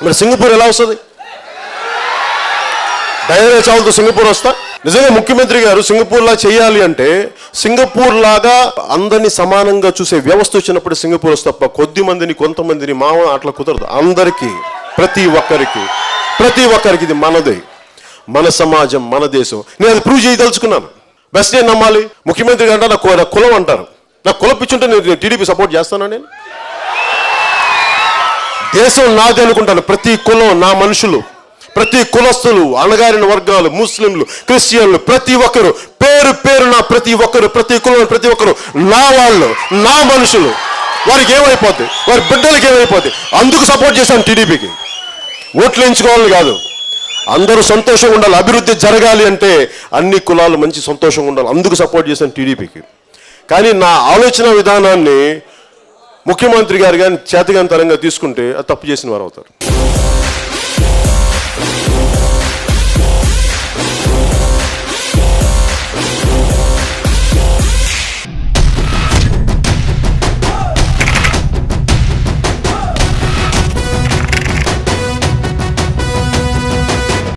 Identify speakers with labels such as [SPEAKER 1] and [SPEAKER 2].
[SPEAKER 1] మరి సింగపూర్ ఎలా వస్తుంది? డైరీ చావులతో సింగపూర్ వస్తా? నిజంగా ముఖ్యమంత్రి గారు సింగపూర్ లా చేయాలి అంటే సింగపూర్ లాగా అందరినీ సమానంగా చూసే వ్యవస్థ వచ్చినప్పుడు సింగపూర్ వస్తే తప్ప కొద్ది మందిని కొంతమందిని అట్లా కుదరదు. అందరికీ ప్రతి ఒక్కరికి ఇది మనదే, మన సమాజం, మన దేశం. నేను అది ప్రూవ్ చేయదలుచుకున్నాను. బెస్ట్ నేను నమ్మాలి. ముఖ్యమంత్రి గారు నాకు కులం అంటారు. నాకు కులం పిచ్చుంటే నేను టీడీపీ సపోర్ట్ చేస్తానా? నేను దేశం నాది అనుకుంటాను. ప్రతి కులం నా మనుషులు, ప్రతి కులస్తులు, అణగారిన వర్గాలు, ముస్లింలు, క్రిస్టియన్లు, ప్రతి ఒక్కరు పేరు పేరున ప్రతి ఒక్కరు, ప్రతి కులం ప్రతి ఒక్కరు నా వాళ్ళు, నా మనుషులు. వారికి ఏమైపోద్ది, వారి బిడ్డలకి ఏమైపోద్ది. అందుకు సపోర్ట్ చేశాను టీడీపీకి. ఓట్లు ఎంచుకోవాలని కాదు, అందరూ సంతోషంగా ఉండాలి. అభివృద్ధి జరగాలి అంటే అన్ని కులాలు మంచి సంతోషంగా ఉండాలి. అందుకు సపోర్ట్ చేశాను టీడీపీకి. కానీ నా ఆలోచన విధానాన్ని ముఖ్యమంత్రి గారు కానీ చేతగానితనంగా తీసుకుంటే అది తప్పు చేసిన వారు అవుతారు.